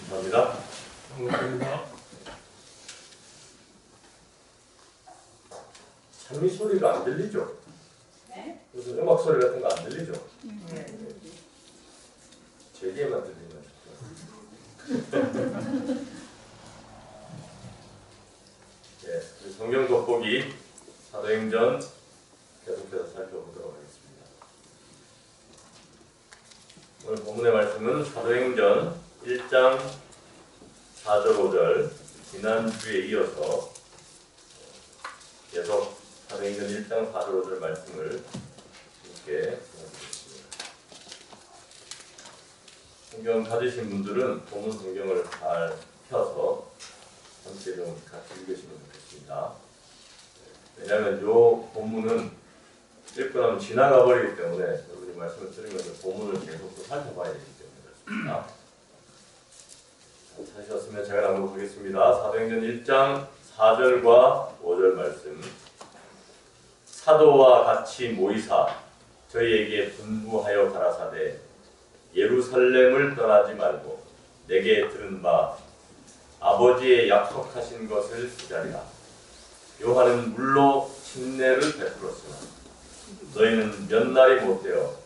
감사합니다. 반갑습니다. 참미 소리가 안 들리죠? 네? 무슨 음악 소리 같은 거 안 들리죠? 네. 제게만 들리면 네, 성경 돋보기 사도행전 계속해서 살펴보도록 하겠습니다. 오늘 본문의 말씀은 사도행전 1장 4절 5절 지난주에 이어서 계속 사도행전 1장 4절 5절 말씀을 함께 보내드리겠습니다. 성경 가지신 분들은 본문 성경을 잘 펴서 함께 좀 같이 읽으시면 좋겠습니다. 왜냐하면 이 본문은 읽고 나면 지나가 버리기 때문에 여러분이 말씀을 들으면서 본문을 계속 또 살펴봐야 되기 때문에 그렇습니다. 찾으셨으면 제가 낭독하겠습니다. 사도행전 1장 4절과 5절 말씀. 사도와 같이 모이사 저희에게 분부하여 가라사대 예루살렘을 떠나지 말고 내게 들은 바 아버지의 약속하신 것을 기다리라. 요한은 물로 침례를 베풀었으나 너희는 몇 날이 못되어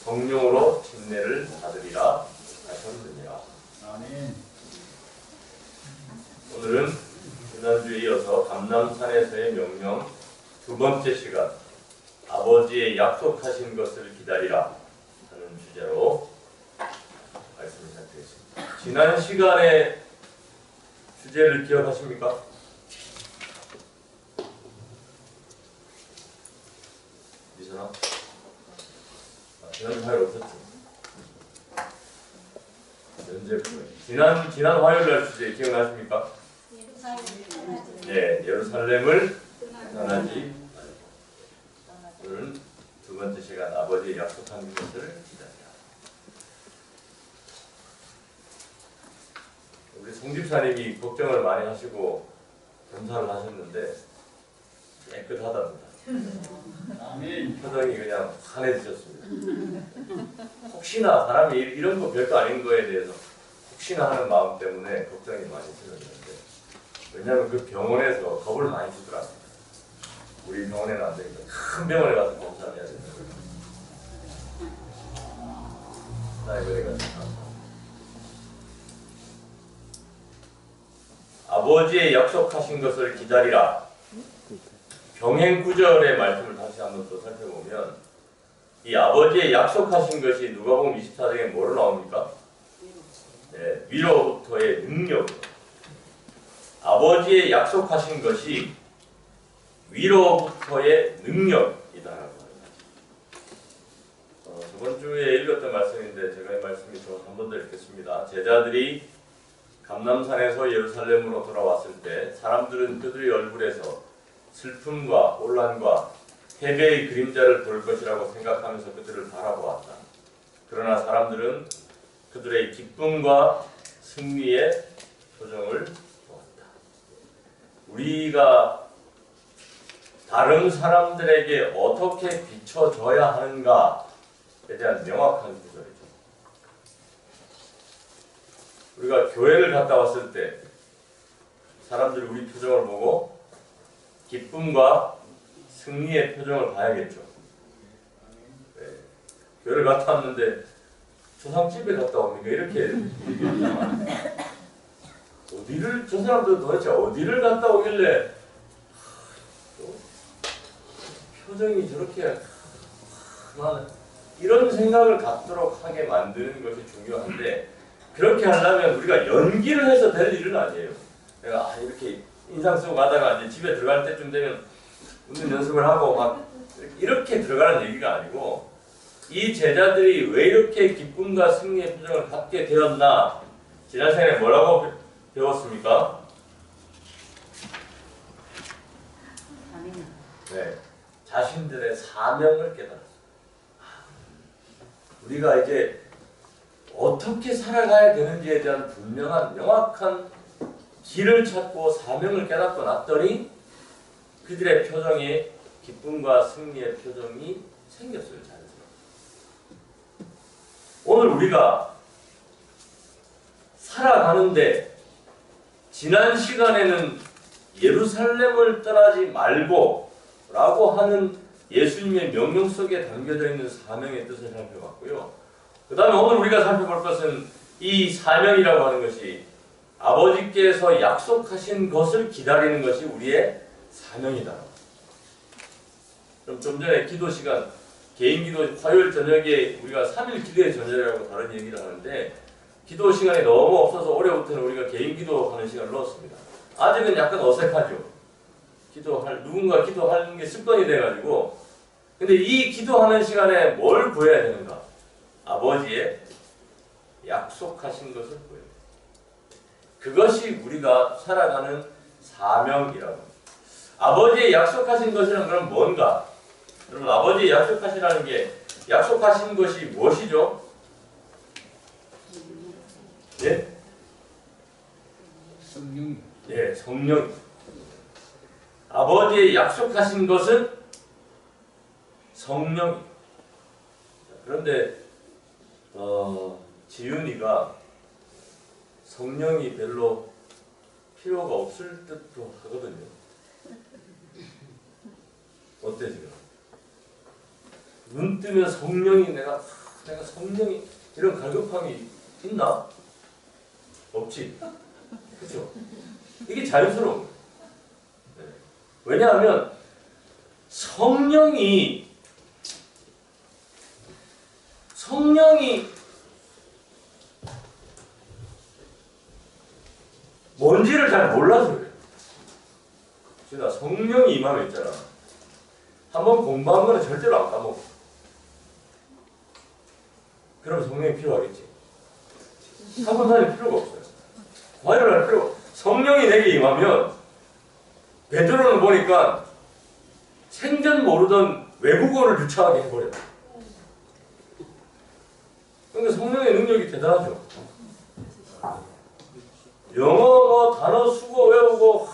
성령으로 침례를 받으리라 하셨느니라. 아멘. 오늘은 지난주에 이어서 감람산에서의 명령 두 번째 시간 아버지의 약속하신 것을 기다리라 하는 주제로 말씀을 살피겠습니다. 지난 시간에 주제를 기억하십니까? 미선아? 지난 화요일 없었죠? 지난 화요일 날 주제 기억나십니까? 네, 예루살렘을 떠나지 말고. 오늘은 두 번째 시간 아버지의 약속한 것을 기다리라. 우리 송집사님이 걱정을 많이 하시고 검사를 하셨는데 깨끗하답니다. 아멘. 표정이 그냥 환해지셨습니다. 혹시나 사람이 이런 거 별거 아닌 거에 대해서 혹시나 하는 마음 때문에 걱정이 많이 들었는데 왜냐하면 그 병원에서 겁을 많이 주더라고요. 우리 병원에는 안 되니까 큰 병원에 가서 검사를 해야 되는 거예요. 나 이번에 가서 아버지의 약속하신 것을 기다리라. 병행 구절의 말씀을 다시 한번 또 살펴보면 이 아버지의 약속하신 것이 누가복음 24장에 뭐로 나옵니까? 네, 위로부터의 능력. 아버지의 약속하신 것이 위로부터의 능력이다라고 합니다. 저번 주에 읽었던 말씀인데 제가 이 말씀이 좀 한 번 더 읽겠습니다. 제자들이 감람산에서 예루살렘으로 돌아왔을 때 사람들은 그들의 얼굴에서 슬픔과 혼란과 패배의 그림자를 볼 것이라고 생각하면서 그들을 바라보았다. 그러나 사람들은 그들의 기쁨과 승리의 표정을 보았다. 우리가 다른 사람들에게 어떻게 비춰져야 하는가에 대한 명확한 구절이죠. 우리가 교회를 갔다 왔을 때 사람들이 우리 표정을 보고 기쁨과 승리의 표정을 봐야겠죠. 네. 교회를 갔다 왔는데 조상집에 갔다 옵니까? 이렇게 얘기하잖아요. 어디를 저 사람들 도대체 어디를 갔다 오길래 표정이 저렇게 이런 생각을 갖도록 하게 만드는 것이 중요한데 그렇게 하려면 우리가 연기를 해서 될 일은 아니에요. 내가 이렇게 인상 쓰고 가다가 이제 집에 들어갈 때쯤 되면 웃는 연습을 하고 막 이렇게 들어가는 얘기가 아니고 이 제자들이 왜 이렇게 기쁨과 승리의 표정을 갖게 되었나? 지난 시간에 뭐라고 배웠습니까? 네, 자신들의 사명을 깨달았어요. 우리가 이제 어떻게 살아가야 되는지에 대한 분명한 명확한 길을 찾고 사명을 깨닫고 났더니 그들의 표정에 기쁨과 승리의 표정이 생겼어요. 자연스럽게. 오늘 우리가 살아가는데 지난 시간에는 예루살렘을 떠나지 말고 라고 하는 예수님의 명령 속에 담겨져 있는 사명의 뜻을 살펴봤고요. 그 다음에 오늘 우리가 살펴볼 것은 이 사명이라고 하는 것이 아버지께서 약속하신 것을 기다리는 것이 우리의 사명이다. 그럼 좀 전에 기도 시간, 개인 기도 화요일 저녁에 우리가 3일 기도의 저녁이라고 다른 얘기를 하는데 기도 시간이 너무 없어서 올해부터는 우리가 개인 기도하는 시간을 넣었습니다. 아직은 약간 어색하죠. 누군가 기도하는 게 습관이 돼가지고. 근데 이 기도하는 시간에 뭘 구해야 되는가? 아버지의 약속하신 것을 구해야 돼요. 그것이 우리가 살아가는 사명이라고 합니다. 아버지의 약속하신 것이란 그럼 뭔가? 여러분, 아버지의 약속하시라는 게 약속하신 것이 무엇이죠? 예? 성령. 예, 성령. 아버지의 약속하신 것은 성령. 그런데 지윤이가 성령이 별로 필요가 없을 듯도 하거든요. 어때 지금? 눈 뜨면 성령이 내가 성령이 이런 갈급함이 있나? 없지. 그렇죠? 이게 자연스러운 거예요. 네. 왜냐하면 성령이 뭔지를 잘 몰라서 그래요. 진짜 성령이 임하면 있잖아. 한번 공부한 거는 절대로 안 까먹어. 그럼 성령이 필요하겠지. 학원 다닐 필요가 없어요. 과외를 할 필요가 없어요. 성령이 내게 임하면 베드로는 보니까 생전 모르던 외국어를 유창하게 해버려요. 그러니까 성령의 능력이 대단하죠. 영어 단어 수고 외우고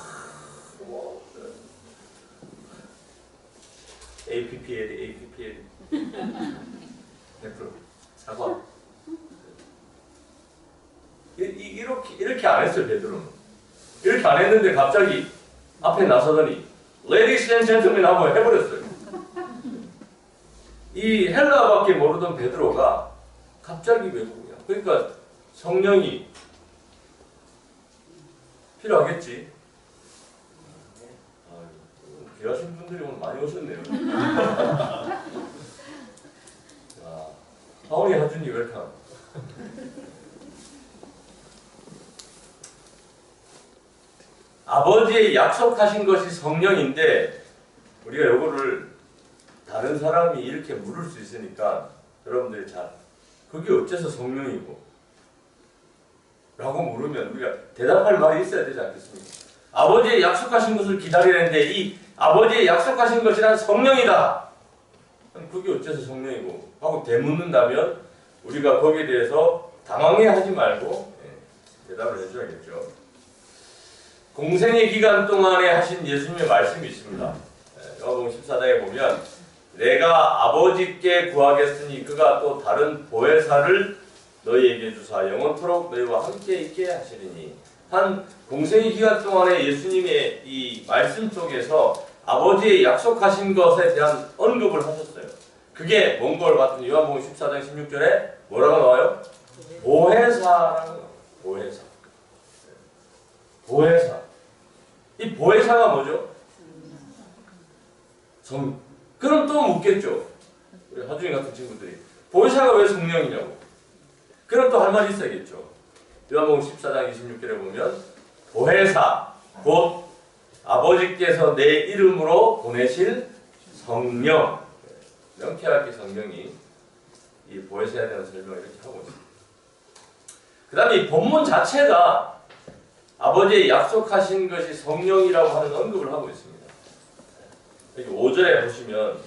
APPL 100% 사과. 이렇게 안 했어요, 베드로는. 이렇게 안 했는데 갑자기 앞에 나서더니 Ladies and Gentlemen 하고 해버렸어요. 이 헬라어밖에 모르던 베드로가 갑자기 외국어야. 그러니까 성령이 필요하겠지. 귀하신 분들이 오늘 많이 오셨네요. 하원이 하준이 웰컴. 아버지의 약속하신 것이 성령인데 우리가 이거를 다른 사람이 이렇게 물을 수 있으니까 여러분들이 그게 어째서 성령이고? 라고 물으면 우리가 대답할 말이 있어야 되지 않겠습니까? 아버지의 약속하신 것을 기다리는데 이 아버지의 약속하신 것이란 성령이다. 그게 어째서 성령이고? 하고 되묻는다면 우리가 거기에 대해서 당황해하지 말고 대답을 해줘야겠죠. 공생의 기간 동안에 하신 예수님의 말씀이 있습니다. 요한복음 14장에 보면 내가 아버지께 구하겠으니 그가 또 다른 보혜사를 너희에게 주사 영원토록 너희와 함께 있게 하시리니. 한 공생의 기간 동안에 예수님의 이 말씀 속에서 아버지의 약속하신 것에 대한 언급을 하셨어요. 그게 뭔 걸 봤더니 요한복음 14장 16절에 뭐라고 나와요? 보혜사라는 거예요. 보혜사. 보혜사. 이 보혜사가 뭐죠? 그럼 또 묻겠죠. 우리 하준이 같은 친구들이 보혜사가 왜 성령이냐고. 그럼 또 할 말이 있어야겠죠. 요한복음 14장 26절에 보면 보혜사 곧 아버지께서 내 이름으로 보내실 성령. 명쾌하게 성령이 이 보혜사에 대한 설명을 이렇게 하고 있습니다. 그 다음에 이 본문 자체가 아버지의 약속하신 것이 성령이라고 하는 언급을 하고 있습니다. 여기 5절에 보시면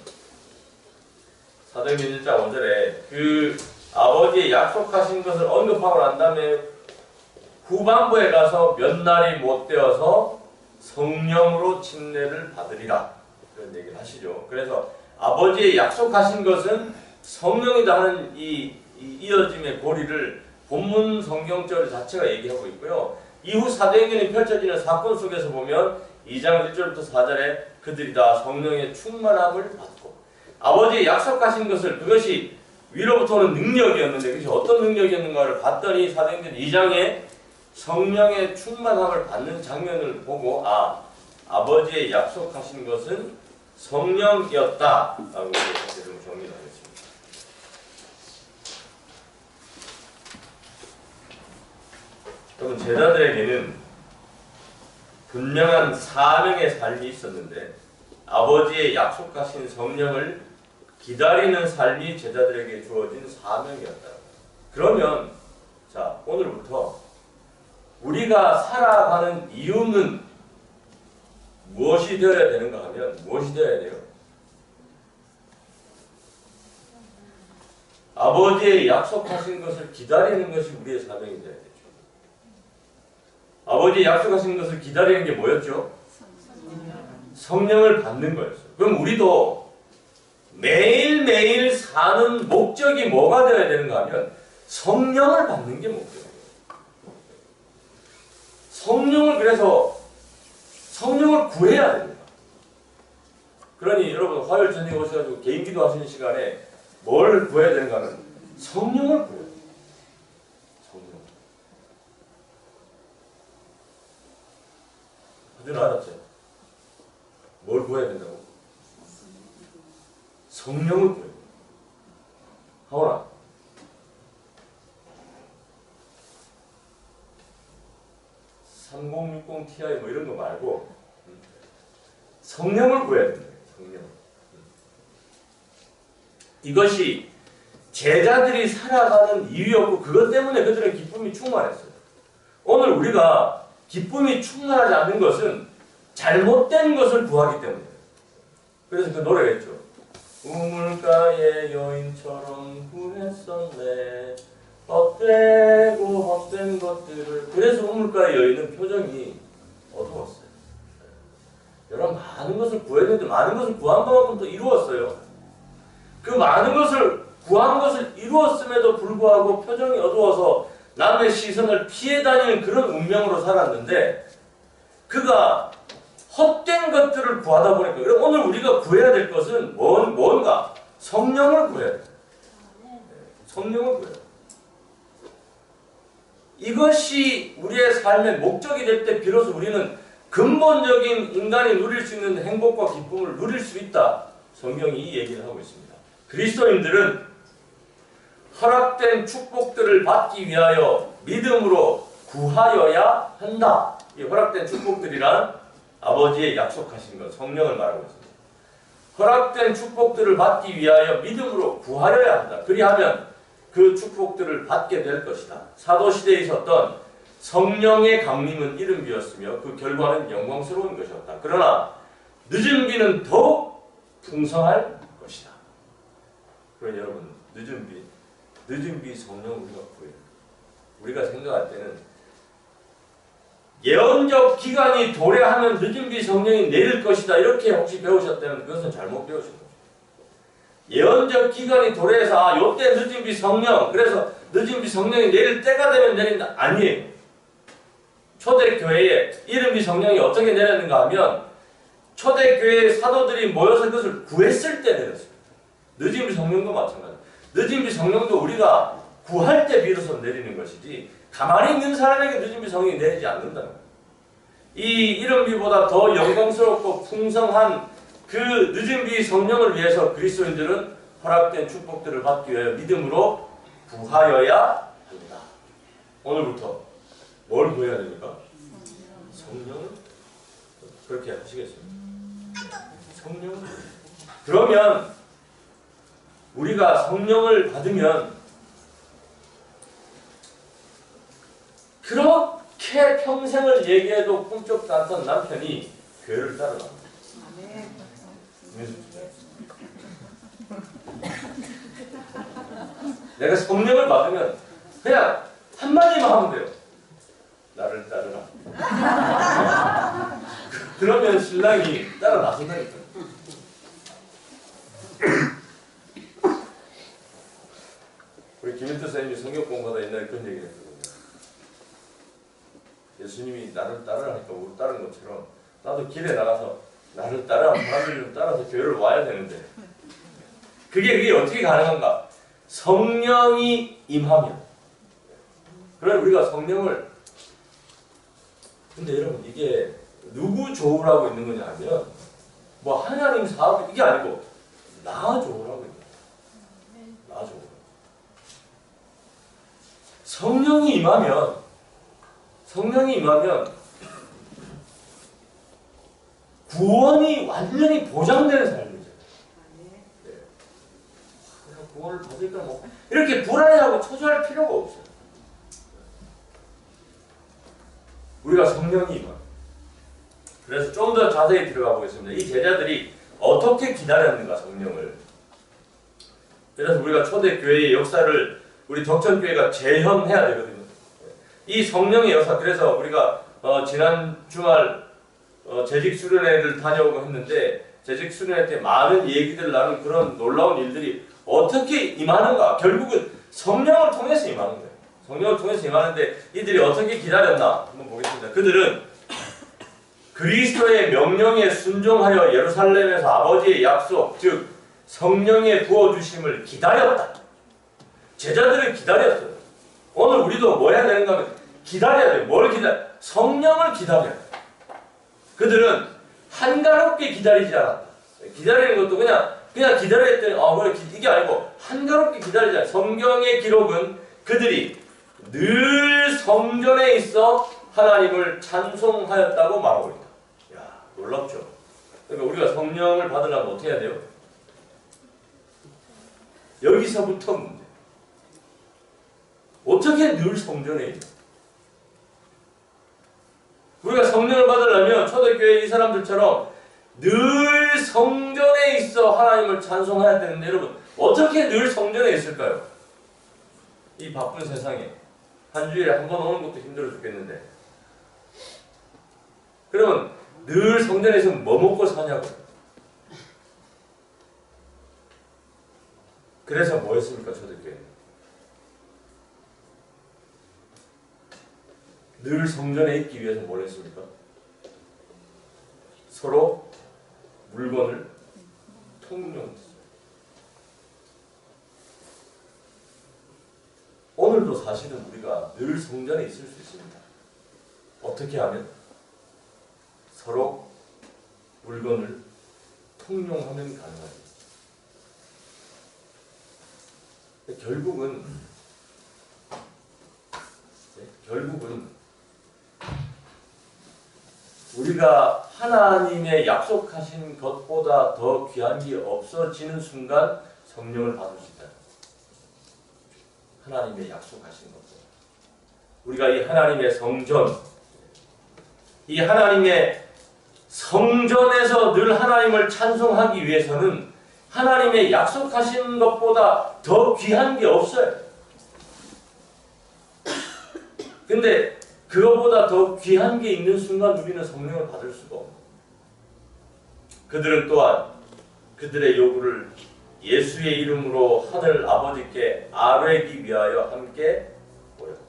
사도행전 1장 5절에 그 아버지의 약속하신 것을 언급하고 난 다음에 후반부에 가서 몇 날이 못 되어서 성령으로 침례를 받으리라 그런 얘기를 하시죠. 그래서 아버지의 약속하신 것은 성령이다 하는 이 이어짐의 고리를 본문 성경절 자체가 얘기하고 있고요. 이후 사도행전이 펼쳐지는 사건 속에서 보면 2장 1절부터 4절에 그들이 다 성령의 충만함을 받고 아버지의 약속하신 것을 그것이 위로부터 오는 능력이었는데 그것이 어떤 능력이었는가를 봤더니 사도행전 2장에 성령의 충만함을 받는 장면을 보고 아버지의 약속하신 것은 성령이었다라고 이렇게 좀 정리를 하겠습니다. 여러분 제자들에게는 분명한 사명의 삶이 있었는데 아버지의 약속하신 성령을 기다리는 삶이 제자들에게 주어진 사명이었다. 그러면 자 오늘부터 우리가 살아가는 이유는 무엇이 되어야 되는가 하면 무엇이 되어야 돼요? 아버지의 약속하신 것을 기다리는 것이 우리의 사명이 되어야 되죠. 아버지의 약속하신 것을 기다리는 게 뭐였죠? 성령을 받는 거였어요. 그럼 우리도 매일매일 사는 목적이 뭐가 되어야 되는가 하면 성령을 받는 게 목적이에요. 성령을 구해야 됩니다. 그러니 여러분 화요일 저녁에 오셔가지고 개인 기도하시는 시간에 뭘 구해야 되는가 하면 성령을 구해야 돼요. 성령. 다들 알았죠? 뭘 구해야 된다고? 성령을 구해야 돼요. 하오나 3060 Ti 뭐 이런 거 말고 성령을 구해야 된다. 성령. 이것이 제자들이 살아가는 이유였고 그것 때문에 그들은 기쁨이 충만했어요. 오늘 우리가 기쁨이 충만하지 않는 것은 잘못된 것을 구하기 때문이에요. 그래서 그 노래가 있죠. 우물가의 여인처럼 구했었네 헛되고 헛된 것들을. 그래서 우물가의 여인은 표정이 어두웠어요. 여러분 많은 것을 구했는데 많은 것을 구한 것만큼 더 이루었어요. 그 많은 것을 구한 것을 이루었음에도 불구하고 표정이 어두워서 남의 시선을 피해 다니는 그런 운명으로 살았는데 그가 헛된 것들을 구하다 보니까 오늘 우리가 구해야 될 것은 뭔가? 성령을 구해야 돼요. 성령을 구해야 돼요. 이것이 우리의 삶의 목적이 될 때 비로소 우리는 근본적인 인간이 누릴 수 있는 행복과 기쁨을 누릴 수 있다. 성경이 이 얘기를 하고 있습니다. 그리스도인들은 허락된 축복들을 받기 위하여 믿음으로 구하여야 한다. 이 허락된 축복들이란 아버지의 약속하신 것, 성령을 말하고 있습니다. 허락된 축복들을 받기 위하여 믿음으로 구하여야 한다. 그리하면 그 축복들을 받게 될 것이다. 사도시대에 있었던 성령의 강림은 이른 비였으며 그 결과는 영광스러운 것이었다. 그러나 늦은 비는 더욱 풍성할 것이다. 그러니 여러분 늦은 비 성령 우리가 구해요. 우리가 생각할 때는 예언적 기간이 도래하면 늦은 비 성령이 내릴 것이다. 이렇게 혹시 배우셨다면 그것은 잘못 배우신 거죠. 예언적 기간이 도래해서 요때 늦은 비 성령, 그래서 늦은 비 성령이 내릴 때가 되면 내린다. 아니에요. 초대교회에 이른 비 성령이 어떻게 내렸는가 하면 초대교회의 사도들이 모여서 그것을 구했을 때 내렸습니다. 늦은 비 성령도 마찬가지입니다. 늦은 비 성령도 우리가 구할 때 비로소 내리는 것이지 가만히 있는 사람에게 늦은 비 성령이 내리지 않는다는 거예요. 이 이른 비보다 더 영광스럽고 풍성한 그 늦은 비 성령을 위해서 그리스도인들은 허락된 축복들을 받기 위해 믿음으로 구하여야 합니다. 오늘부터 뭘 구해야 됩니까? 성령을? 그렇게 하시겠습니다. 성령을? 그러면 우리가 성령을 받으면 그렇게 평생을 얘기해도 꿈쩍도 않던 남편이 교회를 따라갑니다. 내가 성령을 받으면 그냥 한마디만 하면 돼요. 나를 따르라. 그러면 신랑이 따라 나선다니까요. 우리 김일태 선생님이 성경 공부하다 옛날에 그런 얘기를 했거든요. 예수님이 나를 따르라니까 우리 따른 것처럼 나도 길에 나가서 나를 따라 사람들이 좀 따라서 교회를 와야 되는데 그게 어떻게 가능한가? 성령이 임하면. 그럼 우리가 성령을 근데 여러분 이게 누구 좋으라고 있는 거냐 하면 뭐 하나님 사업 이게 아니고 나 좋으라고 있는 거야. 나 좋으라고. 성령이 임하면 구원이 완전히 보장되는 삶이죠. 네. 구원을 받을까 뭐 이렇게 불안해하고 초조할 필요가 없어요. 우리가 성령이 임하면. 그래서 좀 더 자세히 들어가 보겠습니다. 이 제자들이 어떻게 기다렸는가 성령을. 그래서 우리가 초대교회의 역사를 우리 덕천교회가 재현해야 되거든요. 이 성령의 역사. 그래서 우리가 지난 주말 재직 수련회를 다녀오고 했는데 재직 수련회 때 많은 얘기들 나눈 그런 놀라운 일들이 어떻게 임하는가. 결국은 성령을 통해서 임하는 거예요. 성령을 통해서 임하는데 이들이 어떻게 기다렸나 한번 보겠습니다. 그들은 그리스도의 명령에 순종하여 예루살렘에서 아버지의 약속, 즉 성령의 부어주심을 기다렸다. 제자들은 기다렸어요. 오늘 우리도 뭐 해야 되는가 하면 기다려야 돼요. 뭘 기다려? 성령을 기다려야 돼요. 그들은 한가롭게 기다리지 않았다. 기다리는 것도 그냥 기다려 했더니 이게 아니고 한가롭게 기다리지 않았다. 성경의 기록은 그들이 늘 성전에 있어 하나님을 찬송하였다고 말하고 있다. 야, 놀랍죠? 그러니까 우리가 성령을 받으려면 어떻게 해야 돼요? 여기서부터 문제. 어떻게 늘 성전에 있냐? 우리가 성령을 받으려면 초대교회 이 사람들처럼 늘 성전에 있어 하나님을 찬송해야 되는데 여러분 어떻게 늘 성전에 있을까요? 이 바쁜 세상에 한 주일에 한 번 오는 것도 힘들어 죽겠는데 그러면 늘 성전에 있으면 뭐 먹고 사냐고요? 그래서 뭐 했습니까 초대교회는? 늘 성전에 있기 위해서 뭘 했습니까? 서로 물건을 통용했어요. 오늘도 사실은 우리가 늘 성전에 있을 수 있습니다. 어떻게 하면? 서로 물건을 통용하면 가능합니다. 결국은 우리가 하나님의 약속하신 것보다 더 귀한 게 없어지는 순간 성령을 받을 수 있다. 하나님의 약속하신 것보다. 우리가 이 하나님의 성전, 이 하나님의 성전에서 늘 하나님을 찬송하기 위해서는 하나님의 약속하신 것보다 더 귀한 게 없어요. 근데 그것보다 더 귀한 게 있는 순간 우리는 성령을 받을 수가 없는. 그들은 또한 그들의 요구를 예수의 이름으로 하늘 아버지께 아뢰기 위하여 함께 모였다.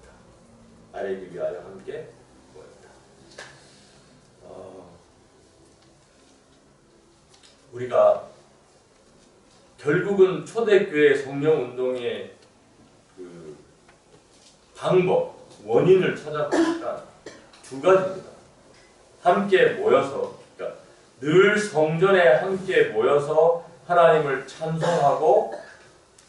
아뢰기 위하여 함께 모였다. 우리가 결국은 초대교회 성령운동의 그 방법, 원인을 찾아보니까 두 가지입니다. 함께 모여서, 그러니까 늘 성전에 함께 모여서 하나님을 찬송하고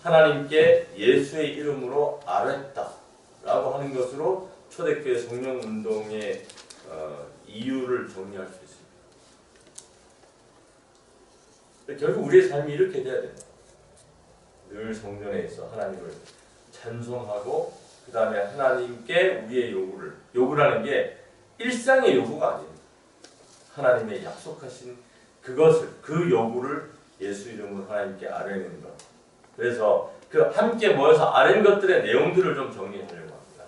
하나님께 예수의 이름으로 아뢰다라고 하는 것으로 초대교회 성령운동의 이유를 정리할 수 있습니다. 결국 우리의 삶이 이렇게 돼야 됩니다. 늘 성전에 있어 하나님을 찬송하고 그 다음에 하나님께 우리의 요구라는 게 일상의 요구가 아닙니다. 하나님의 약속하신 그것을, 그 요구를 예수 이름으로 하나님께 아뢰는 것. 그래서 그 함께 모여서 아뢰는 것들의 내용들을 좀 정리하려고 합니다.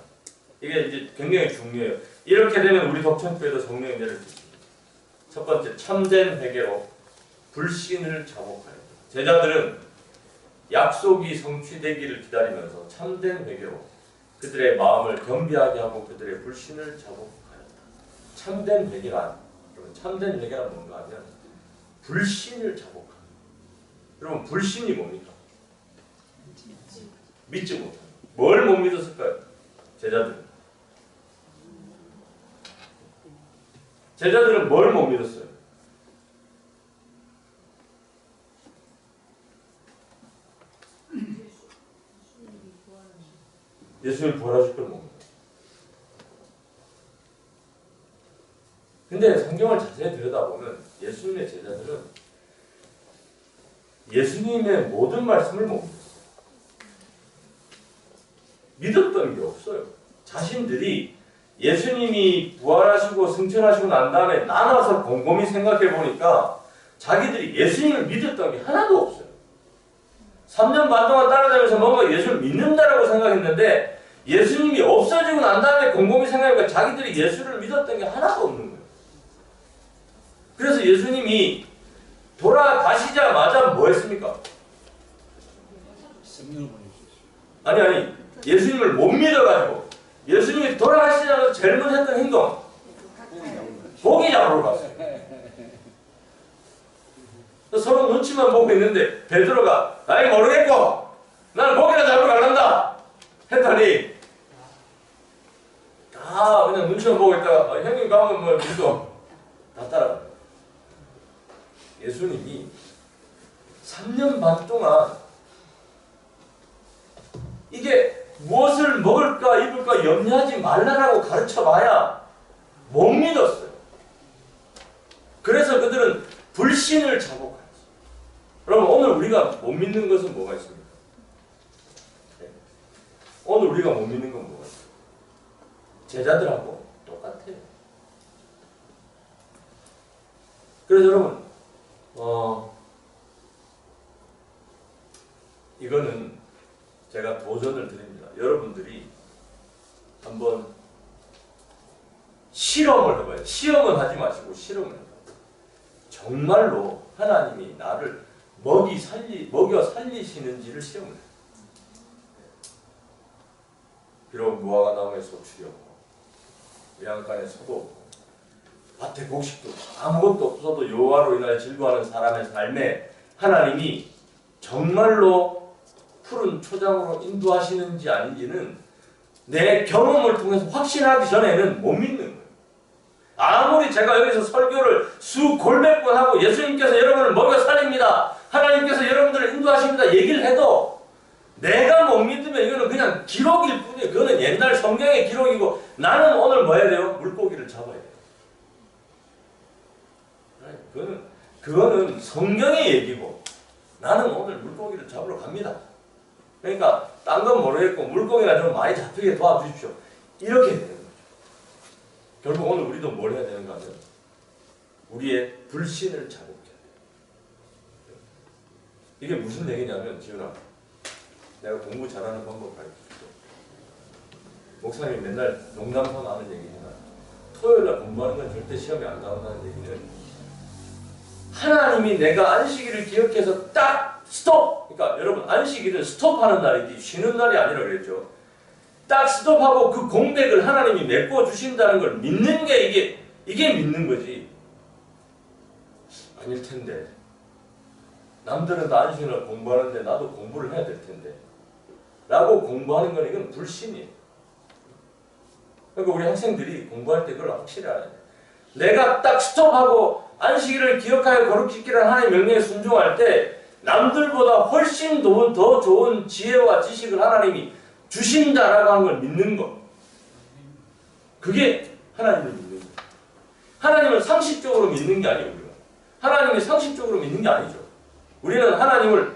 이게 이제 굉장히 중요해요. 이렇게 되면 우리 덕천교회도 성령이 내릴 수 있습니다. 첫 번째, 참된 회개로 불신을 자복하여. 제자들은 약속이 성취되기를 기다리면서 참된 회개로 그들의 마음을 겸비하게 하고 그들의 불신을 자복하였다. 참된 회개란, 여러분, 참된 회개란 뭔가 하면 불신을 자복하는. 여러분, 불신이 뭡니까? 믿지 못하는. 뭘 못 믿었을까요? 제자들은 뭘 못 믿었어요? 예수님이 부활하실 걸 못 믿어요. 근데 성경을 자세히 들여다보면 예수님의 제자들은 예수님의 모든 말씀을 못 믿었어요. 믿었던 게 없어요. 자신들이 예수님이 부활하시고 승천하시고 난 다음에 나눠서 곰곰이 생각해 보니까 자기들이 예수님을 믿었던 게 하나도 없어요. 3년 반 동안 따라다니면서 뭔가 예수를 믿는다라고 생각했는데 예수님이 없어지고 난 다음에 곰곰이 생각해보니까 자기들이 예수를 믿었던 게 하나도 없는 거예요. 그래서 예수님이 돌아가시자마자 뭐 했습니까? 아니 예수님을 못 믿어가지고 예수님이 돌아가시자마자 제일 먼저 했던 행동 고기 잡으러 갔어요. 서로 눈치만 보고 있는데 베드로가 나이 모르겠고 나는 고기나 잡으러 갈란다 했더니 다 그냥 눈치만 보고 있다가 형님 가면 뭐 믿어 다 따라가요. 예수님이 3년 반 동안 이게 무엇을 먹을까 입을까 염려하지 말라라고 가르쳐봐야 못 믿었어요. 그래서 그들은 불신을 자복하였어요. 여러분, 오늘 우리가 못 믿는 것은 뭐가 있습니까? 네. 오늘 우리가 못 믿는 건 뭐가 있어요? 제자들하고 똑같아요. 그래서 여러분, 이거는 제가 도전을 드립니다. 여러분들이 한번 실험을 해봐요. 시험은 하지 마시고 실험을 해봐요. 정말로 하나님이 나를 먹여 살리시는지를 시험을 해요. 비록 무화과 나무에 소출이 없고 외양간에 소도 없고 밭에 곡식도 아무것도 없어도 여호와로 인하여 즐거워하는 사람의 삶에 하나님이 정말로 푸른 초장으로 인도하시는지 아닌지는 내 경험을 통해서 확신하기 전에는 못 믿는 거예요. 아무리 제가 여기서 설교를 수 골몇 번 하고 예수님께서 여러분을 먹여 살립니다, 하나님께서 여러분들을 인도하십니다 얘기를 해도 내가 못 믿으면 이거는 그냥 기록일 뿐이에요. 그거는 옛날 성경의 기록이고 나는 오늘 뭐 해야 돼요? 물고기를 잡아야 돼요. 그거는 성경의 얘기고 나는 오늘 물고기를 잡으러 갑니다. 그러니까 딴 건 모르겠고 물고기나 좀 많이 잡히게 도와주십시오. 이렇게 되는 거죠. 결국 오늘 우리도 뭘 해야 되는가 하면 우리의 불신을 자복해야 돼요. 이게 무슨 얘기냐면 지훈아, 내가 공부 잘하는 방법 가르쳐줄게. 목사님이 맨날 농담삼아 하는 얘기지만 토요일날 공부하는 건 절대 시험에 안 나온다는 얘기는 하나님이 내가 안식일을 기억해서 딱 스톱! 그러니까 여러분 안식일은 스톱하는 날이지 쉬는 날이 아니라 그랬죠. 딱 스톱하고 그 공백을 하나님이 메꿔주신다는 걸 믿는 게 이게 믿는 거지. 아닐 텐데. 남들은 다 안식일을 공부하는데 나도 공부를 해야 될 텐데. 라고 공부하는 건 이건 불신이에요. 그러니까 우리 학생들이 공부할 때 그걸 확실히 알아야 돼. 내가 딱 스톱하고 안식일을 기억하여 거룩 지키라는 하나님의 명령에 순종할 때 남들보다 훨씬 더 좋은 지혜와 지식을 하나님이 주신다라고 하는 걸 믿는 것. 그게 하나님을 믿는 것. 하나님을 상식적으로 믿는 게 아니에요. 우리가. 하나님을 상식적으로 믿는 게 아니죠. 우리는 하나님을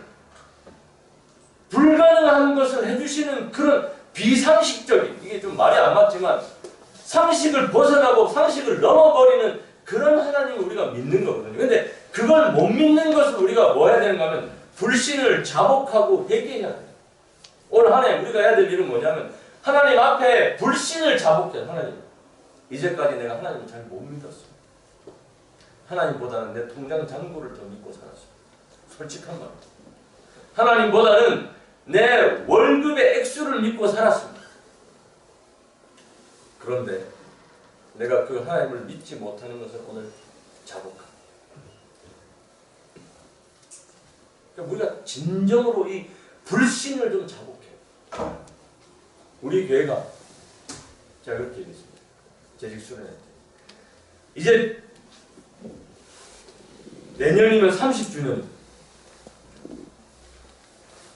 불가능한 것을 해주시는 그런 비상식적인, 이게 좀 말이 안 맞지만 상식을 벗어나고 상식을 넘어버리는 그런 하나님을 우리가 믿는 거거든요. 근데 그걸 못 믿는 것을 우리가 뭐 해야 되는가 하면 불신을 자복하고 회개해야 돼요. 오늘 한 해 우리가 해야 될 일은 뭐냐면 하나님 앞에 불신을 자복해요. 하나님, 이제까지 내가 하나님을 잘 못 믿었어. 하나님보다는 내 통장 잔고를 더 믿고 살았어. 솔직한 말. 하나님보다는 내 월급의 액수를 믿고 살았습니다. 그런데 내가 그 하나님을 믿지 못하는 것은 오늘 자복함. 그러니까 우리가 진정으로 이 불신을 좀 자복해요. 우리 교회가 제가 그렇게 얘기했습니다. 재직 수련회 때. 이제 내년이면 30주년.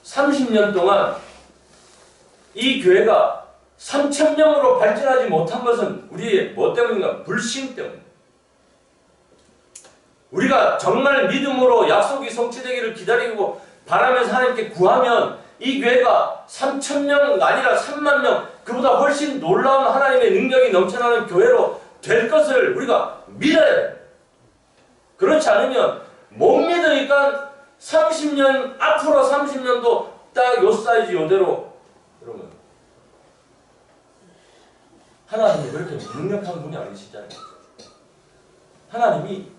30년 동안 이 교회가 3,000명으로 발전하지 못한 것은 우리의 뭐 때문인가? 불신 때문에. 우리가 정말 믿음으로 약속이 성취되기를 기다리고 바라면서 하나님께 구하면 이 교회가 3,000명 아니라 3만 명, 그보다 훨씬 놀라운 하나님의 능력이 넘쳐나는 교회로 될 것을 우리가 믿어야 해요. 그렇지 않으면 못 믿으니까 30년, 앞으로 30년도 딱 요 사이즈 요대로. 여러분, 하나님이 그렇게 능력한 분이 아니시잖아요. 하나님이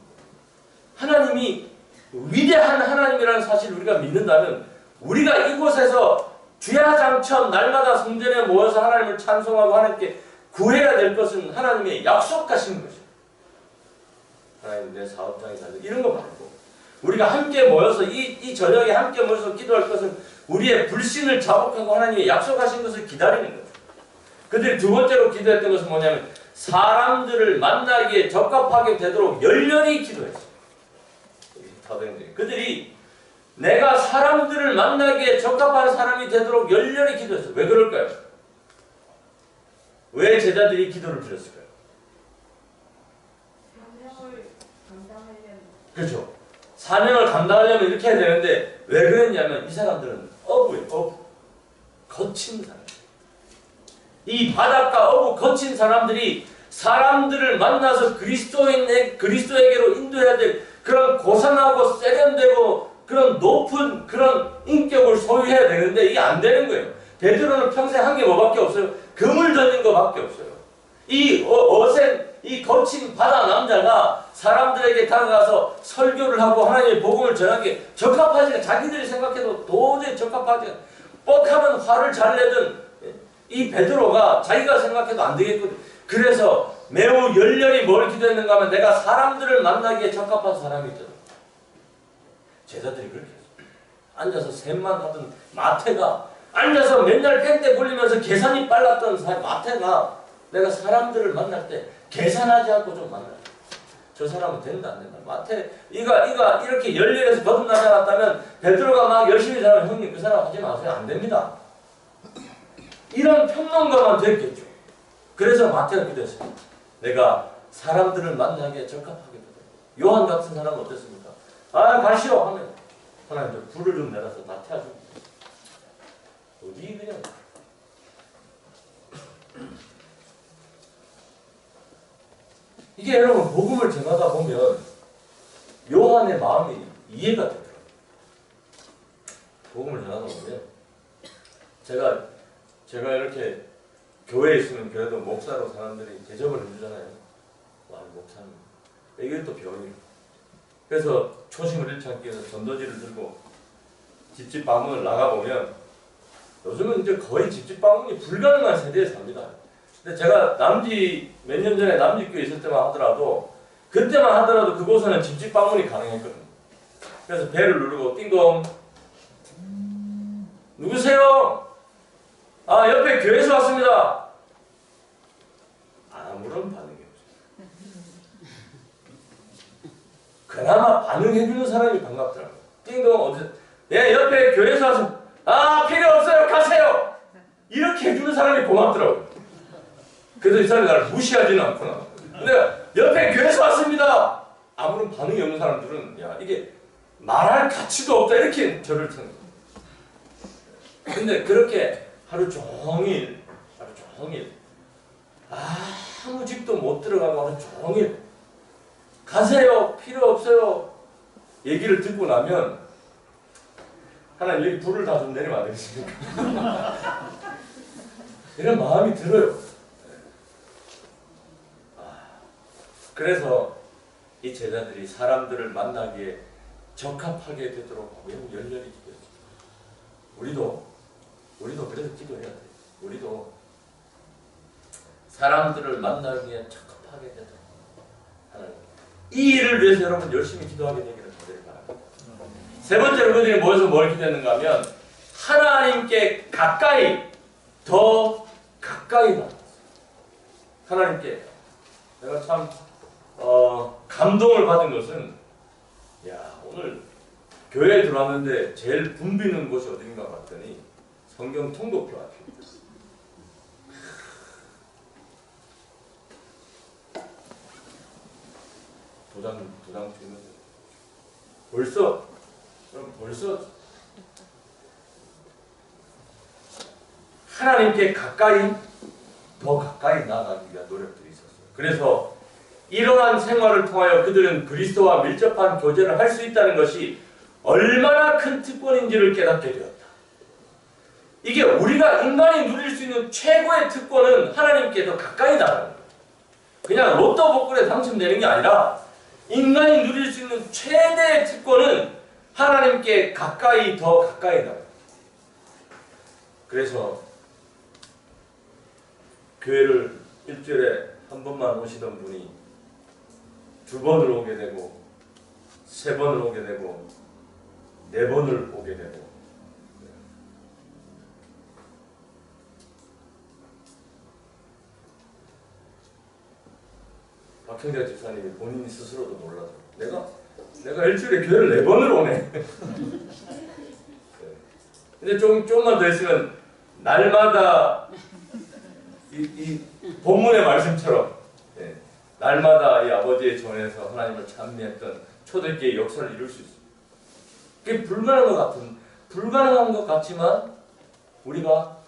위대한 하나님이라는 사실을 우리가 믿는다면 우리가 이곳에서 주야장천 날마다 성전에 모여서 하나님을 찬송하고 하나님께 구해야 될 것은 하나님의 약속하신 것이에요. 하나님 내 사업장이 달려 이런 거 말고 우리가 함께 모여서 이 저녁에 함께 모여서 기도할 것은 우리의 불신을 자복하고 하나님의 약속하신 것을 기다리는 거예요. 그들이 두 번째로 기도했던 것은 뭐냐면 사람들을 만나기에 적합하게 되도록 열렬히 기도했어요. 그들이 내가 사람들을 만나기에 적합한 사람이 되도록 열렬히 기도했어요. 왜 그럴까요? 왜 제자들이 기도를 드렸을까요? 사명을 감당하려면. 그렇죠. 사명을 감당하려면 이렇게 해야 되는데 왜 그랬냐면 이 사람들은 어부예요. 거친 사람. 이 바닷가 어부 거친 사람들이 사람들을 만나서 그리스도에게로 인도해야 될 그런 고상하고 세련되고 그런 높은 그런 인격을 소유해야 되는데 이게 안 되는 거예요. 베드로는 평생 한 게 뭐밖에 없어요? 금을 던진 것밖에 없어요. 이 이 거친 바다 남자가 사람들에게 다가가서 설교를 하고 하나님의 복음을 전하기에 적합하지가 자기들이 생각해도 도저히 적합하지가 뻑하면 화를 잘 내던 이 베드로가 자기가 생각해도 안 되겠거든. 그래서 매우 열렬히 뭘 기도했는가 하면 내가 사람들을 만나기에 적합한 사람이 있잖아. 제자들이 그렇게 했어. 앉아서 셈만 하던 마태가 앉아서 맨날 뺑때 굴리면서 계산이 빨랐던 마태가 내가 사람들을 만날 때 계산하지 않고 좀 만나. 저 사람은 된다 안 된다. 마태 이가 이렇게 열렬해서 거듭나지 않았다면 베드로가 막 열심히 살면 형님 그 사람 하지 마세요. 안 됩니다. 이런 평론가만 됐겠죠. 그래서 마태가 기도했어요. 내가 사람들을 만나기에 적합하게 되다. 요한 같은 사람은 어땠습니까? 아 가시오 하면 하나님 불을 좀 내려서 다 태워줍니다. 어디 그냥 이게 여러분 복음을 전하다 보면 요한의 마음이 이해가 되더라고요. 복음을 전하다 보면 제가 이렇게 교회에 있으면 그래도 목사로 사람들이 대접을 해주잖아요. 와 목사님 이게 또 병이에요. 그래서 초심을 잃지 않기 위해서 전도지를 들고 집집 방문을 나가보면 요즘은 이제 거의 집집 방문이 불가능한 세대에 삽니다. 근데 제가 남지 몇 년 전에 남지교에 있을 때만 하더라도 그곳에는 집집 방문이 가능했거든요. 그래서 배를 누르고 띵동 누구세요? 아 옆에 교회에서 왔습니다. 아무런 반응이 없어요. 그나마 반응해주는 사람이 반갑더라고요. 띵동 어디? 네 옆에 교회에서 왔습니다. 아 필요 없어요 가세요. 이렇게 해주는 사람이 고맙더라고요. 그래서 이 사람이 나를 무시하지는 않구나. 근데 옆에 교회에서 왔습니다. 아무런 반응이 없는 사람들은 야 이게 말할 가치도 없다 이렇게 저를称. 근데 그렇게 하루 종일 아무 집도 못 들어가고 하루 종일 가세요 필요 없어요 얘기를 듣고 나면 하나님 여기 불을 다 좀 내리면 안 되겠습니까? 이런 마음이 들어요. 그래서 이 제자들이 사람들을 만나기에 적합하게 되도록 매우 열렬히 기도했습니다. 우리도 그래서 기도해야 돼. 우리도 사람들을 만나기 위해 적합하게 되도록 하나님, 이 일을 위해서 여러분 열심히 기도하게 되기를 간절히 바랍니다. 세 번째로 그들이 모여서 뭘 기도했는가 하면 하나님께 가까이, 더 가까이 나갔어요. 하나님께. 내가 참 감동을 받은 것은, 야, 오늘 교회에 들어왔는데 제일 붐비는 곳이 어딘가 봤더니 성경 통독교 앞입니다. 도장 찍는 벌써 하나님께 가까이, 더 가까이 나아가기 위한 노력들이 있었어요. 그래서 이러한 생활을 통하여 그들은 그리스도와 밀접한 교제를 할 수 있다는 것이 얼마나 큰 특권인지를 깨닫게 되었다. 이게 우리가 인간이 누릴 수 있는 최고의 특권은 하나님께 더 가까이 나가는 거예요. 그냥 로또 복권에 당첨되는 게 아니라 인간이 누릴 수 있는 최대의 특권은 하나님께 가까이, 더 가까이 나가는 거예요. 그래서 교회를 일주일에 한 번만 오시던 분이 두 번을 오게 되고, 세 번을 오게 되고, 네 번을 오게 되고. 박형자 집사님이 본인이 스스로도 몰라서 내가 일주일에 교회를 네 번을 오네. 근데 조금만 더 했으면 날마다 이 본문의 말씀처럼, 날마다 이 아버지의 전에서 하나님을 찬미했던 초대교회의 역사를 이룰 수 있습니다. 그게 불가능한 것 같지만 우리가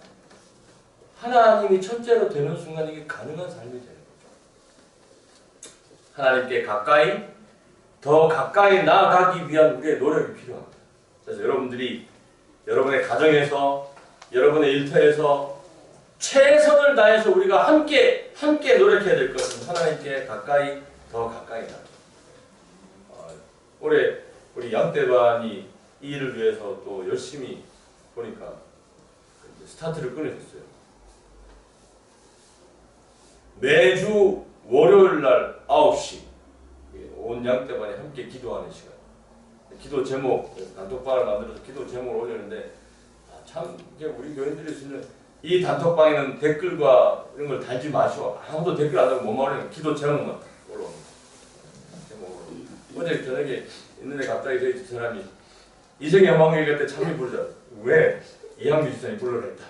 하나님이 첫째로 되는 순간 이게 가능한 삶이 되는 거죠. 하나님께 가까이, 더 가까이 나아가기 위한 우리의 노력이 필요합니다. 그래서 여러분들이 여러분의 가정에서, 여러분의 일터에서 최선을 다해서 우리가 함께 노력해야 될 것은 하나님께 가까이, 더 가까이 나아가기. 올해 우리 양떼반이 이 일을 위해서 또 열심히 보니까 스타트를 끊으셨어요. 매주 월요일 날 9시 온 양떼반이 함께 기도하는 시간. 기도 제목, 단톡방을 만들어서 기도 제목을 올렸는데, 참 이게 우리 교인들이 쓰는 이 단톡방에는 댓글과 이런 걸 달지 마시오. 아무도 댓글 안 달고 뭐만 올리면 기도 제목만 올라옵니다. 제목으로. 어제 저녁에 있는데 갑자기 저희 집사람이 이생의 영광일 그때 참미 부르자. 왜? 이항규 집사님이 불러라 했다.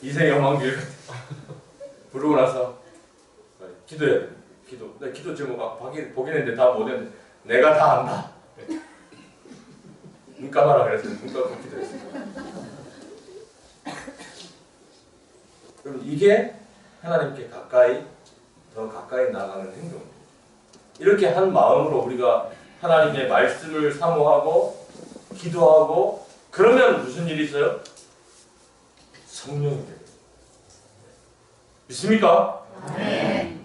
이생의 영광일 부르고 나서 기도해야 돼. 기도 제목 보긴 했는데 다 못했는데 내가 다 안다. 눈 감아라 그래서 눈 감고 기도했습니다. 그럼 이게 하나님께 가까이, 더 가까이 나가는 행동입니다. 이렇게 한 마음으로 우리가 하나님의 말씀을 사모하고 기도하고 그러면 무슨 일이 있어요? 성령이 돼요. 믿습니까? 네.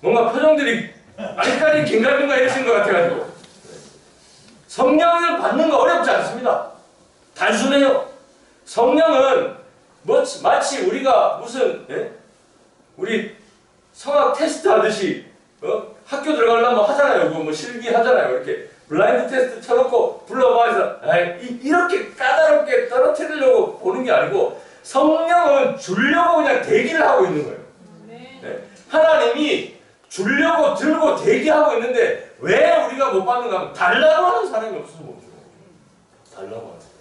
뭔가 표정들이 아직까지 긴가민가 이러신 것 같아가지고. 성령을 받는 거 어렵지 않습니다. 단순해요. 성령은 마치 우리가 무슨 우리 성악 테스트 하듯이 학교 들어가려면 하잖아요. 뭐 실기 하잖아요. 이렇게 블라인드 테스트 쳐놓고 불러봐 해서 이렇게 까다롭게 떨어뜨리려고 보는 게 아니고 성령은 주려고 그냥 대기를 하고 있는 거예요. 네? 하나님이 주려고 들고 대기하고 있는데 왜 우리가 못 받는가 하면 달라고 하는 사람이 없어서 못 줘요. 달라고 하는 사람.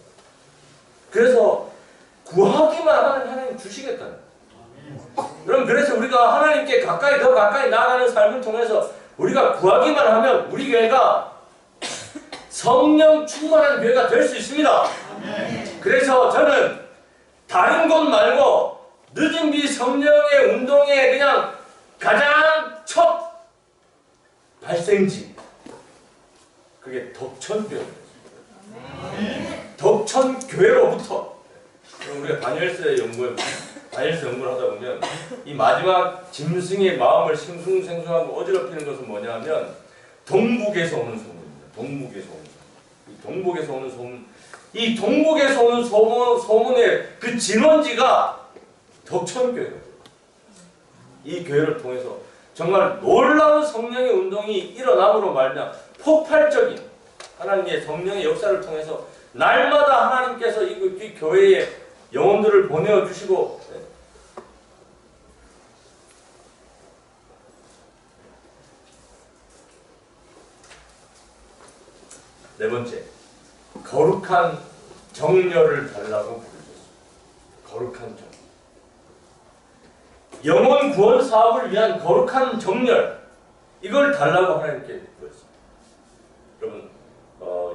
그래서 구하기만 하면 하나님 주시겠다는 거예요. 그럼 그래서 우리가 하나님께 가까이 더 가까이 나아가는 삶을 통해서 우리가 구하기만 하면 우리 교회가 성령 충만한 교회가 될 수 있습니다. 그래서 저는 다른 곳 말고 늦은 비 성령의 운동에 그냥 가장 첫 발생지 그게 덕천교회입니다. 덕천교회로부터 우리가 다니엘서의 연구를 하다 보면 이 마지막 짐승의 마음을 싱숭생숭하고 어지럽히는 것은 뭐냐면 동북에서 오는 소문입니다. 동북에서 오는 소문. 동북에서 오는 소문. 이 동북에서 오는 소문의 그 진원지가 덕천교회가 돼요. 이 교회를 통해서 정말 놀라운 성령의 운동이 일어남으로 말미암아 폭발적인 하나님의 성령의 역사를 통해서 날마다 하나님께서 이 교회에 영혼들을 보내주시고 네 번째, 거룩한 정열을 달라고 부르셨습니다. 거룩한 정열. 영혼 구원 사업을 위한 거룩한 정열, 이걸 달라고 하나님께 구했습니다. 여러분,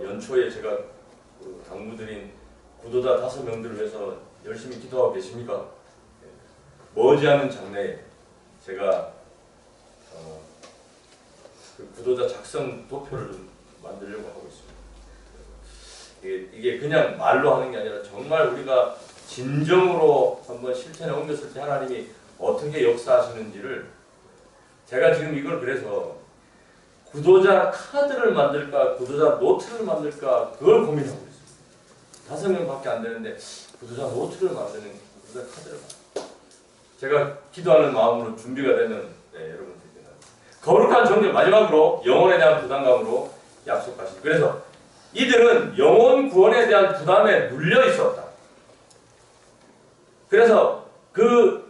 연초에 제가 당부드린 구도자 5명들을 위해서 열심히 기도하고 계십니까? 머지않은 장래에 제가 그 구도자 작성 도표를 만들려고 하고 있습니다. 이게 그냥 말로 하는 게 아니라 정말 우리가 진정으로 한번 실천에 옮겼을 때 하나님이 어떻게 역사하시는지를, 제가 지금 이걸 그래서 구도자 카드를 만들까 구도자 노트를 만들까 그걸 고민하고 있습니다. 5명밖에 안 되는데 구도자 노트를 만드는 구도자 카드를 만들까. 제가 기도하는 마음으로 준비가 되면 여러분들께 거룩한 정절, 마지막으로 영혼에 대한 부담감으로 약속하시죠. 그래서 이들은 영혼 구원에 대한 부담에 눌려 있었다. 그래서 그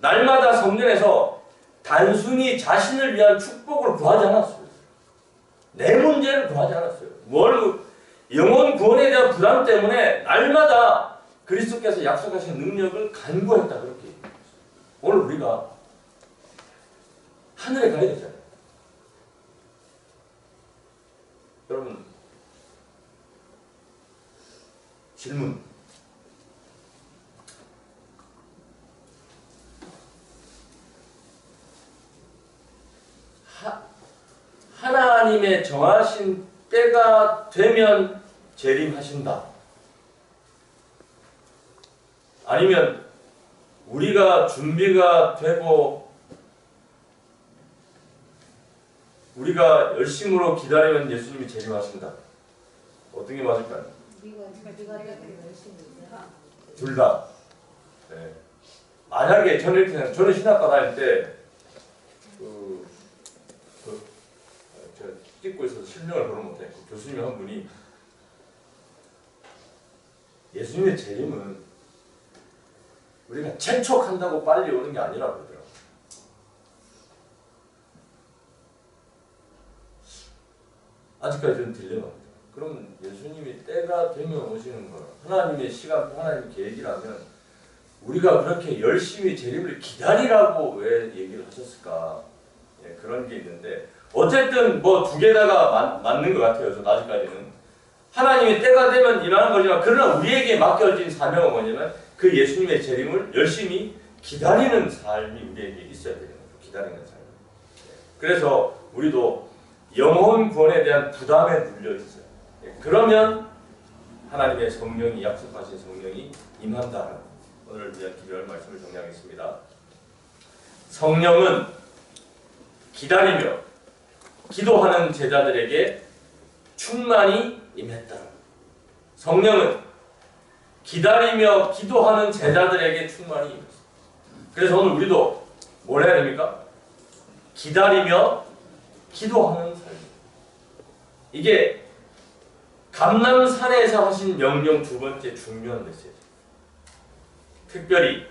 날마다 성전에서 단순히 자신을 위한 축복을 구하지 않았어요. 내 문제를 구하지 않았어요. 영혼 구원에 대한 부담 때문에 날마다 그리스도께서 약속하신 능력을 간구했다. 그렇게 얘기했어요. 오늘 우리가 하늘에 가야 되잖아요. 여러분, 질문. 하나님의 정하신 때가 되면 재림하신다. 아니면 우리가 준비가 되고 우리가 열심으로 기다리면 예수님이 재림하신다. 어떤 게 맞을까요? 둘 다. 네. 만약에 저는 신학과 다닐 때 제가 찍고 있어서 실명을 보는 못해. 그 교수님 한 분이 예수님의 재림은 우리가 재촉한다고 빨리 오는 게 아니라고 그러더라고요. 아직까지 저는 딜레마입니다. 그러면 예수님이 때가 되면 오시는 거, 하나님의 시간, 하나님의 계획이라면 우리가 그렇게 열심히 재림을 기다리라고 왜 얘기를 하셨을까? 예, 그런 게 있는데 어쨌든 뭐 두 개다가 맞는 것 같아요. 저는 아직까지는. 하나님이 때가 되면 임하는 거지만 그러나 우리에게 맡겨진 사명은 뭐냐면 그 예수님의 재림을 열심히 기다리는 삶이 우리에게 있어야 되는 거죠. 기다리는 삶. 그래서 우리도 영혼 구원에 대한 부담에 눌려 있어요. 그러면 하나님의 성령이, 약속하신 성령이 임한다. 오늘 위한 기도할 말씀을 정리하겠습니다. 성령은 기다리며 기도하는 제자들에게 충만히 임했다. 성령은 기다리며 기도하는 제자들에게 충만히 임했습니다. 그래서 오늘 우리도 뭘 해야 됩니까? 기다리며 기도하는 삶. 이게 감람산에서 하신 명령 두 번째 중요한 메시지. 특별히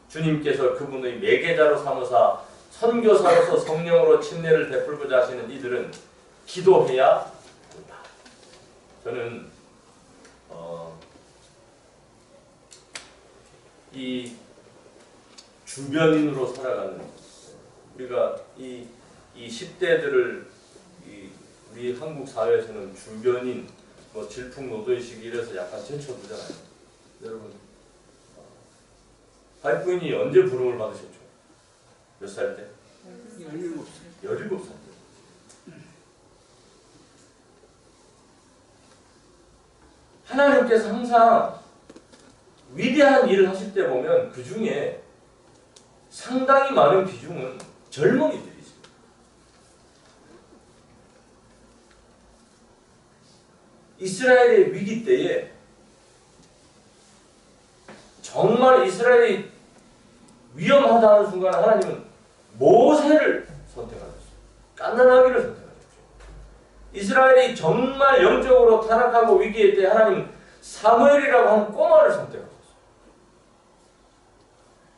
주님께서 그분의 매개자로 삼으사 선교사로서 성령으로 침례를 베풀고자 하시는 이들은 기도해야 한다. 저는 이 주변인으로 살아가는 우리가 이 10대들을 우리 한국 사회에서는 주변인, 뭐 질풍노도의식 이래서 약간 제쳐두잖아요. 여러분, 와이프인이 언제 부름을 받으셨죠? 몇 살 때? 17살. 17살 때. 하나님께서 항상 위대한 일을 하실 때 보면 그 중에 상당히 많은 비중은 젊은이들이 있습니다. 이스라엘의 위기 때에 정말 이스라엘이 위험하다는 순간 하나님은 모세를 선택하셨어요. 갓난아기를 선택하셨죠. 이스라엘이 정말 영적으로 타락하고 위기에 때 하나님은 사무엘이라고 하는 꼬마를 선택하셨어요.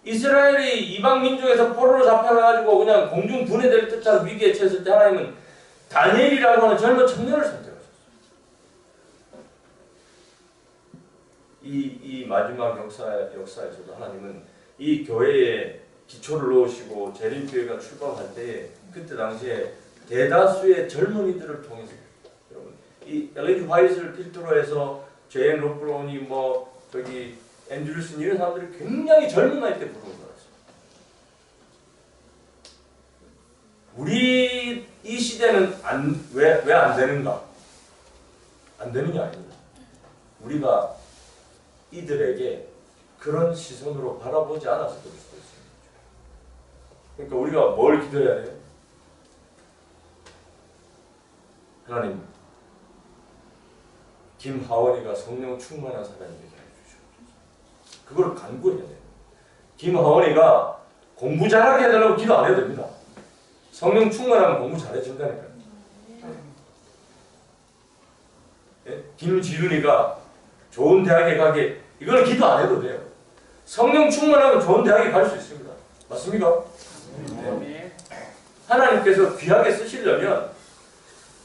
이스라엘이 이방 민족에서 포로로 잡혀가지고 그냥 공중 분해될 듯한 위기에 처했을 때 하나님은 다니엘이라고 하는 젊은 청년을 선택하셨어요. 이 마지막 역사에서도 하나님은 이 교회에 기초를 놓으시고 재림교회가 출범할 때에 그때 당시에 대다수의 젊은이들을 통해서 여러분 이 엘리지 화이트를 필두로 해서 제인 로브론이 뭐 저기 앤드루슨 이런 사람들이 굉장히 젊은 나이 때 부르는 거였어요. 우리 이 시대는 왜 안 되는가? 안 되는 게 아닙니다. 우리가 이들에게 그런 시선으로 바라보지 않아서 그럴 수도 있습니다. 그러니까 우리가 뭘 기도해야 돼요? 하나님, 김하원이가 성령 충만한 사람이 되게 해주시옵소서. 그걸 간구해야 돼요. 김하원이가 공부 잘하게 해달라고 기도 안 해도 됩니다. 성령 충만하면 공부 잘해준다니까요. 예? 김지윤이가 좋은 대학에 가게, 이거는 기도 안 해도 돼요. 성령 충만하면 좋은 대학에 갈 수 있습니다. 맞습니까? 네. 하나님께서 귀하게 쓰시려면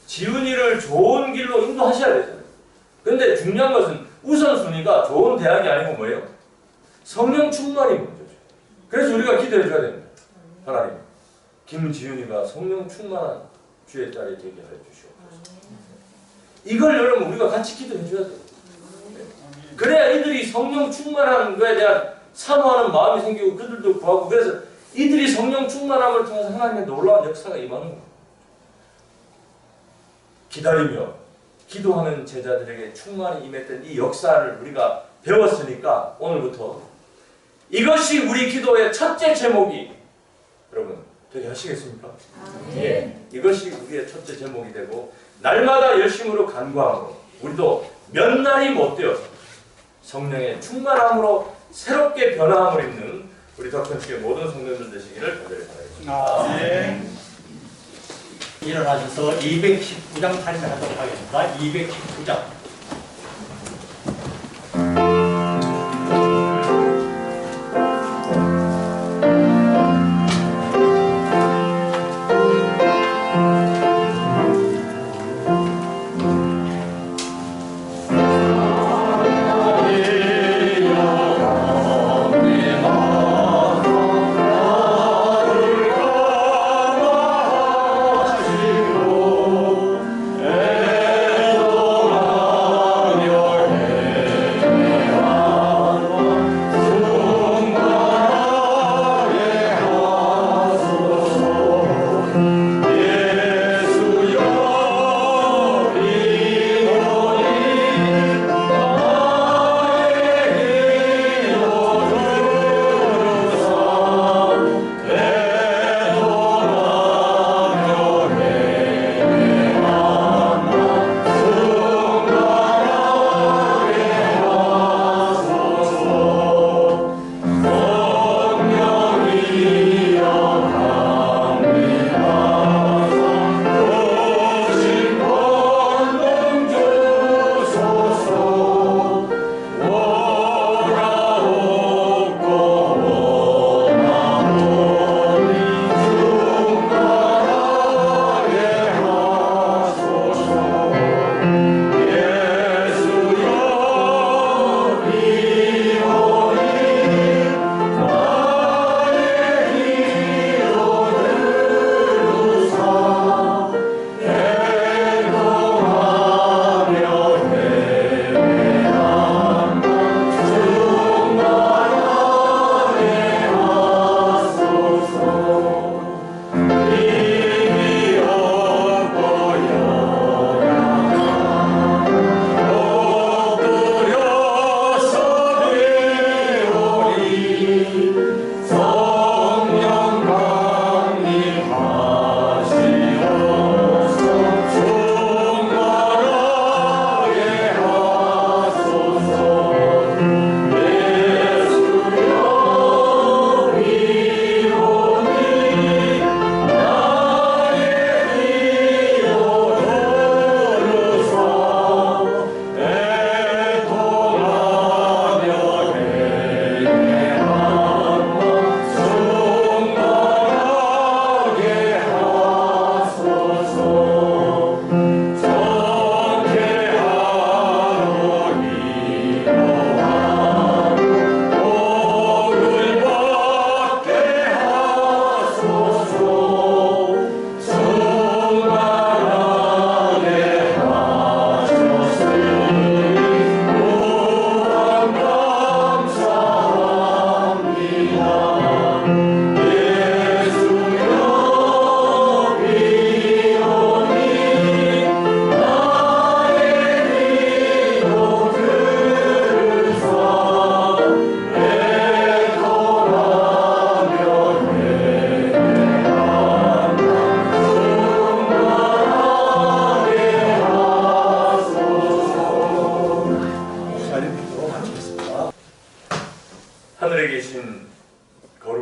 지훈이를 좋은 길로 인도하셔야 되잖아요. 근데 중요한 것은 우선순위가 좋은 대학이 아니고 뭐예요? 성령 충만이 먼저죠. 그래서 우리가 기도해 줘야 됩니다. 하나님, 김지훈이가 성령 충만한 주의 딸이 되게 하여 주시옵소서. 이걸 여러분 우리가 같이 기도해 줘야 돼요. 그래야 이들이 성령 충만한 거에 대한 사모하는 마음이 생기고 그들도 구하고, 그래서 이들이 성령 충만함을 통해서 하나님의 놀라운 역사가 임하는 거예요. 기다리며 기도하는 제자들에게 충만히 임했던 이 역사를 우리가 배웠으니까 오늘부터 이것이 우리 기도의 첫째 제목이, 여러분 되게 하시겠습니까? 예, 이것이 우리의 첫째 제목이 되고 날마다 열심으로 간구함으로 우리도 몇 날이 못 되어서 성령의 충만함으로 새롭게 변화함을 입는 우리 덕천교회 모든 성도들 되시기를 간절히 바라겠습니다. 네. 일어나셔서 219장 찬양하도록 하겠습니다. 219장. 아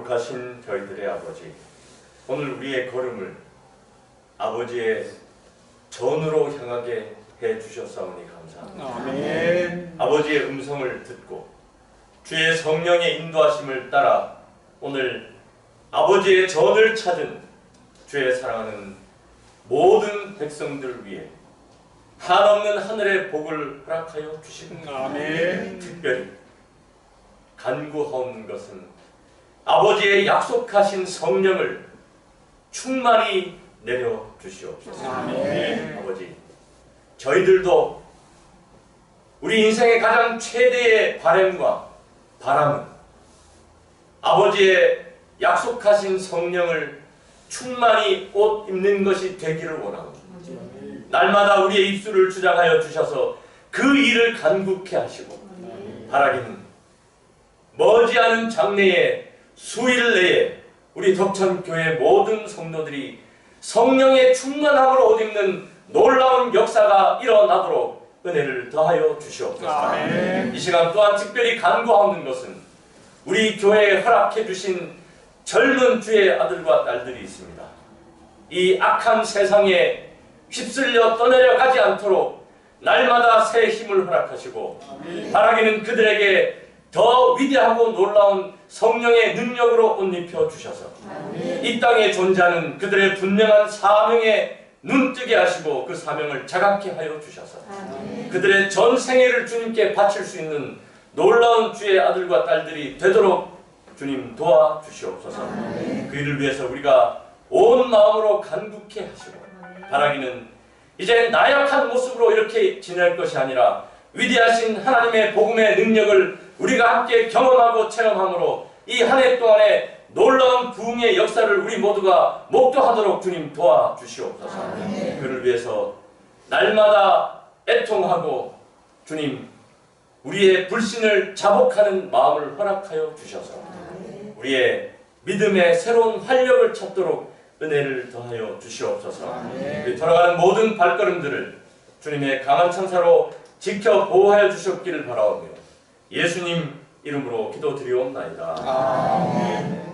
거룩하신 저희들의 아버지, 오늘 우리의 걸음을 아버지의 전으로 향하게 해주셨사오니 감사합니다. 아멘. 아버지의 음성을 듣고 주의 성령의 인도하심을 따라 오늘 아버지의 전을 찾은 주의 사랑하는 모든 백성들 위해 한없는 하늘의 복을 허락하여 주시고 아멘. 특별히 간구하옵는 것은 아버지의 약속하신 성령을 충만히 내려 주시옵소서. 아멘. 아버지, 저희들도 우리 인생의 가장 최대의 바람과 바람은 아버지의 약속하신 성령을 충만히 옷 입는 것이 되기를 원합니다. 날마다 우리의 입술을 주장하여 주셔서 그 일을 간구케 하시고 바라기는 머지않은 장래에 수일 내에 우리 덕천교회 모든 성도들이 성령의 충만함으로 옷 입는 놀라운 역사가 일어나도록 은혜를 더하여 주시옵소서. 아멘. 이 시간 또한 특별히 간구하는 것은 우리 교회에 허락해 주신 젊은 주의 아들과 딸들이 있습니다. 이 악한 세상에 휩쓸려 떠내려가지 않도록 날마다 새 힘을 허락하시고 바라기는 그들에게 더 위대하고 놀라운 성령의 능력으로 옷 입혀 주셔서 이 땅에 존재하는 그들의 분명한 사명에 눈뜨게 하시고 그 사명을 자각케 하여 주셔서 그들의 전 생애를 주님께 바칠 수 있는 놀라운 주의 아들과 딸들이 되도록 주님 도와주시옵소서. 그 일을 위해서 우리가 온 마음으로 간구케 하시고 바라기는 이제 나약한 모습으로 이렇게 지낼 것이 아니라 위대하신 하나님의 복음의 능력을 우리가 함께 경험하고 체험함으로 이 한 해 동안에 놀라운 부흥의 역사를 우리 모두가 목도하도록 주님 도와주시옵소서. 그를 위해서 날마다 애통하고 주님 우리의 불신을 자복하는 마음을 허락하여 주셔서 우리의 믿음의 새로운 활력을 찾도록 은혜를 더하여 주시옵소서. 우리 돌아가는 모든 발걸음들을 주님의 강한 천사로 지켜 보호하여 주셨기를 바라오며 예수님 이름으로 기도드리옵나이다. 아멘.